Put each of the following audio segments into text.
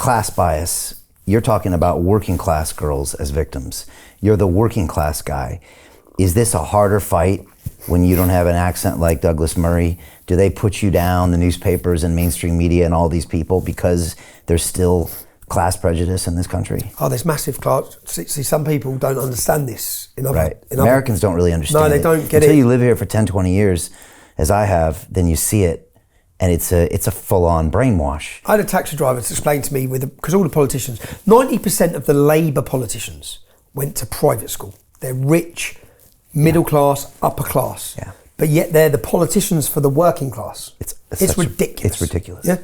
class bias. You're talking about working class girls as victims. You're the working class guy. Is this a harder fight when you don't have an accent like Douglas Murray? Do they put you down, the newspapers and mainstream media and all these people, because there's still class prejudice in this country? Oh, there's massive class. See, some people don't understand this. Americans don't really understand it. No, they don't get it. Until you live here for 10, 20 years, as I have, then you see it, and it's a full-on brainwash. I had a taxi driver to explain to me, because all the politicians, 90% of the Labour politicians went to private school. They're rich, middle class, upper class. Yeah. But yet they're the politicians for the working class. It's ridiculous. It's ridiculous. Yeah?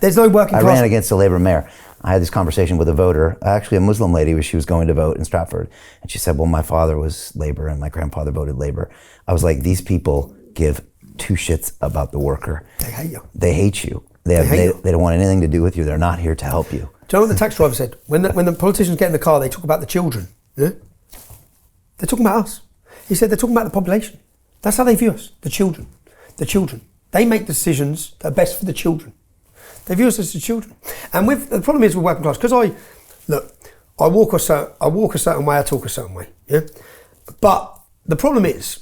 There's no working class. I ran against a Labour mayor. I had this conversation with a voter, actually a Muslim lady, she was going to vote in Stratford. And she said, well, my father was Labour and my grandfather voted Labour. I was like, these people give two shits about the worker. They hate you. They hate you. They don't want anything to do with you. They're not here to help you. Do you know what the taxi driver said? When the politicians get in the car, they talk about the children. Yeah? They're talking about us. He said they're talking about the population. That's how they view us, the children. The children. They make decisions that are best for the children. They view us as the children. And the problem is with working class, because I walk a certain way, I talk a certain way. Yeah? But the problem is,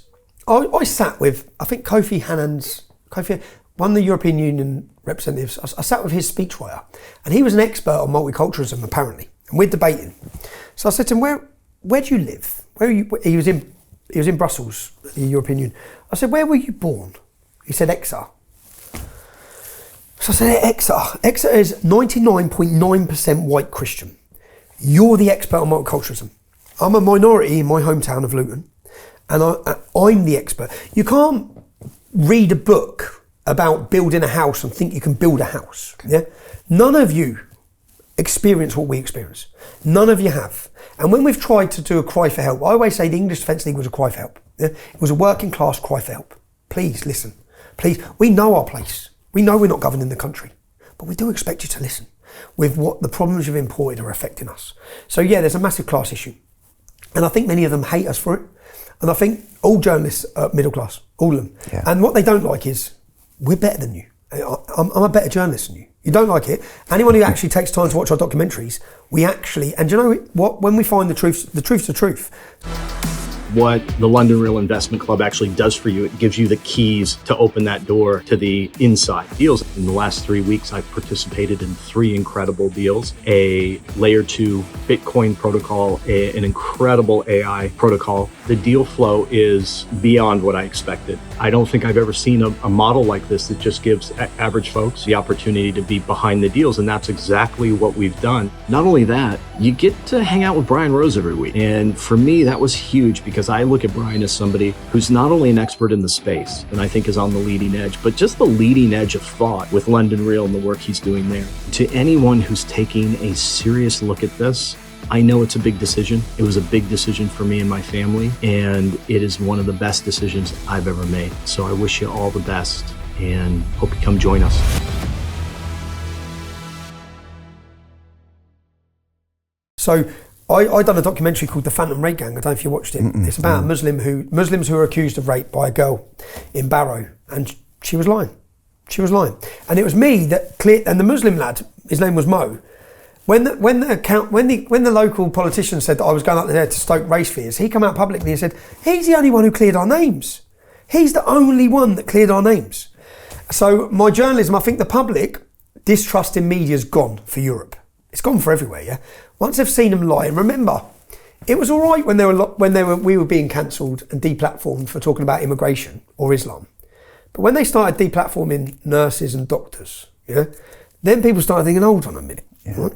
I sat with, I think Kofi Annan's, one of the European Union representatives, I sat with his speechwriter, and he was an expert on multiculturalism apparently, and we're debating. So I said to him, where do you live? Where are you? He was in Brussels, the European Union. I said, where were you born? He said, Exeter. So I said, Exeter. Exeter is 99.9% white Christian. You're the expert on multiculturalism. I'm a minority in my hometown of Luton, and I'm the expert. You can't read a book about building a house and think you can build a house. Yeah? None of you experience what we experience. None of you have. And when we've tried to do a cry for help, I always say the English Defence League was a cry for help. Yeah? It was a working class cry for help. Please listen. Please, we know our place. We know we're not governing the country, but we do expect you to listen with what the problems you've imported are affecting us. So yeah, there's a massive class issue. And I think many of them hate us for it. And I think all journalists are middle class, all of them. Yeah. And what they don't like is, we're better than you. I'm a better journalist than you. You don't like it. Anyone who actually takes time to watch our documentaries, and do you know what? When we find the truth's the truth. What the London Real Investment Club actually does for you, it gives you the keys to open that door to the inside deals. In the last 3 weeks, I've participated in 3 incredible deals: a layer 2 Bitcoin protocol, an incredible AI protocol. The deal flow is beyond what I expected. I don't think I've ever seen a model like this that just gives average folks the opportunity to be behind the deals, and that's exactly what we've done. Not only that, you get to hang out with Brian Rose every week. And for me, that was huge, because I look at Brian as somebody who's not only an expert in the space, and I think is on the leading edge, but just the leading edge of thought with London Real and the work he's doing there. To anyone who's taking a serious look at this, I know it's a big decision. It was a big decision for me and my family, and it is one of the best decisions I've ever made. So I wish you all the best, and hope you come join us. So I done a documentary called The Phantom Rape Gang. I don't know if you watched it. It's about Muslims who were accused of rape by a girl in Barrow, and she was lying. She was lying, and it was me that cleared. And the Muslim lad, his name was Mo. When the local politician said that I was going up there to stoke race fears, he came out publicly and said, he's the only one who cleared our names. He's the only one that cleared our names. So my journalism, I think the public distrust in media is gone for Europe. It's gone for everywhere, yeah? Once they've seen them lie, and remember, it was all right when we were being cancelled and deplatformed for talking about immigration or Islam. But when they started deplatforming nurses and doctors, yeah, then people started thinking, hold on a minute, right?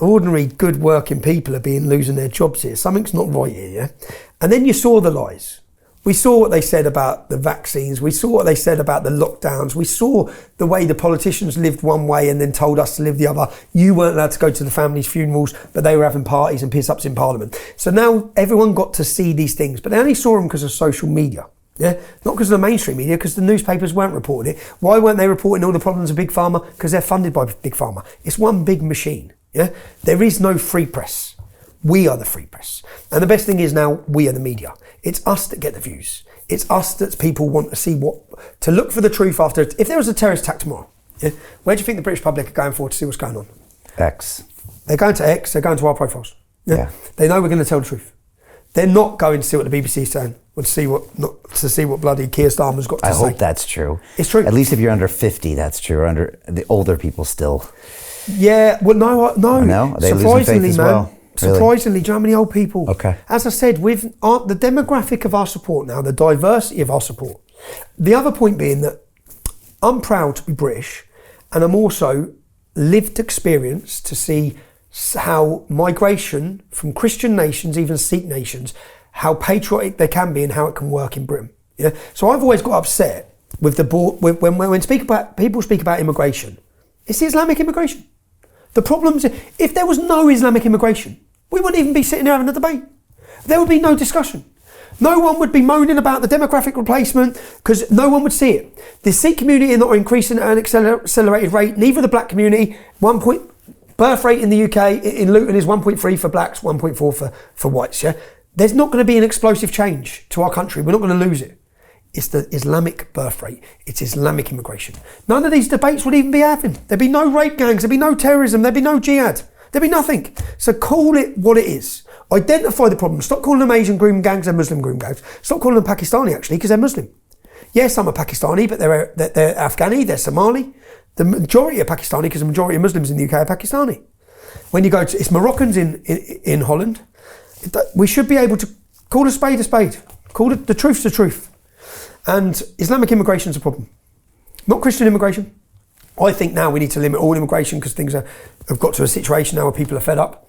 Ordinary good working people are losing their jobs here. Something's not right here, yeah? And then you saw the lies. We saw what they said about the vaccines. We saw what they said about the lockdowns. We saw the way the politicians lived one way and then told us to live the other. You weren't allowed to go to the family's funerals, but they were having parties and piss-ups in Parliament. So now everyone got to see these things, but they only saw them because of social media. Yeah, not because of the mainstream media, because the newspapers weren't reporting it. Why weren't they reporting all the problems of Big Pharma? Because they're funded by Big Pharma. It's one big machine. Yeah, there is no free press. We are the free press. And the best thing is now we are the media. It's us that get the views. It's us that people want to see to look for the truth after. If there was a terrorist attack tomorrow, yeah, where do you think the British public are going for to see what's going on? X. They're going to X, they're going to our profiles. Yeah. They know we're going to tell the truth. They're not going to see what the BBC is saying or to see what bloody Keir Starmer's got to say. I hope that's true. It's true. At least if you're under 50, that's true. Or under the older people still. Yeah, well, no. They losing faith as well. Really? Surprisingly, do you know how many old people? Okay. As I said, with the demographic of our support now, the diversity of our support. The other point being that I'm proud to be British, and I'm also lived experience to see how migration from Christian nations, even Sikh nations, how patriotic they can be and how it can work in Britain. Yeah. So I've always got upset with when people speak about immigration. It's the Islamic immigration. The problem is, if there was no Islamic immigration, we wouldn't even be sitting here having a debate. There would be no discussion. No one would be moaning about the demographic replacement because no one would see it. The Sikh community are not increasing at an accelerated rate, neither the black community. Birth rate in the UK, in Luton, is 1.3 for blacks, 1.4 for whites, yeah? There's not going to be an explosive change to our country. We're not going to lose it. It's the Islamic birth rate. It's Islamic immigration. None of these debates would even be happening. There'd be no rape gangs. There'd be no terrorism. There'd be no jihad. There'd be nothing. So call it what it is. Identify the problem. Stop calling them Asian groom gangs and Muslim groom gangs. Stop calling them Pakistani, actually, because they're Muslim. Yes, some are Pakistani, but they're Afghani, they're Somali. The majority are Pakistani because the majority of Muslims in the UK are Pakistani. When you go to, it's Moroccans in Holland. We should be able to call a spade a spade. Call it the truth's the truth. And Islamic immigration is a problem. Not Christian immigration. I think now we need to limit all immigration because things have got to a situation now where people are fed up.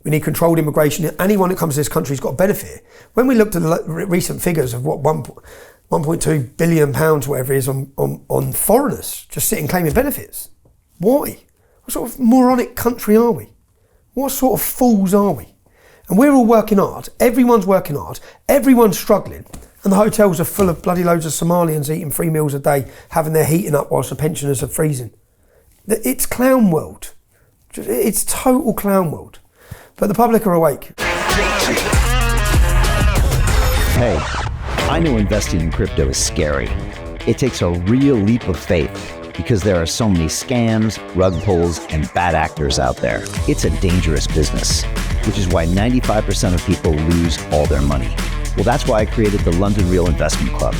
We need controlled immigration. Anyone that comes to this country has got to benefit. When we looked at the recent figures of what 1.2 billion pounds, whatever it is, on foreigners just sitting claiming benefits. Why? What sort of moronic country are we? What sort of fools are we? And we're all working hard. Everyone's working hard. Everyone's struggling. And the hotels are full of bloody loads of Somalians eating 3 meals a day, having their heating up whilst the pensioners are freezing. It's clown world. It's total clown world. But the public are awake. Hey, I know investing in crypto is scary. It takes a real leap of faith because there are so many scams, rug pulls, and bad actors out there. It's a dangerous business, which is why 95% of people lose all their money. Well, that's why I created the London Real Investment Club,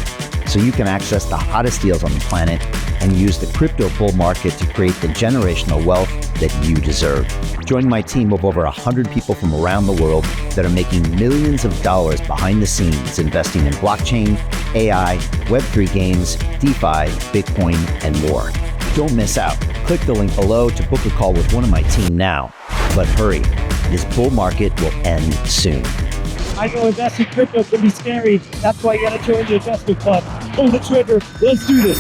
so you can access the hottest deals on the planet and use the crypto bull market to create the generational wealth that you deserve. Join my team of over 100 people from around the world that are making millions of dollars behind the scenes investing in blockchain, AI, Web3 games, DeFi, Bitcoin, and more. Don't miss out. Click the link below to book a call with one of my team now. But hurry, this bull market will end soon. I know investing in crypto can be scary. That's why you gotta join the investment club. Pull the trigger. Let's do this.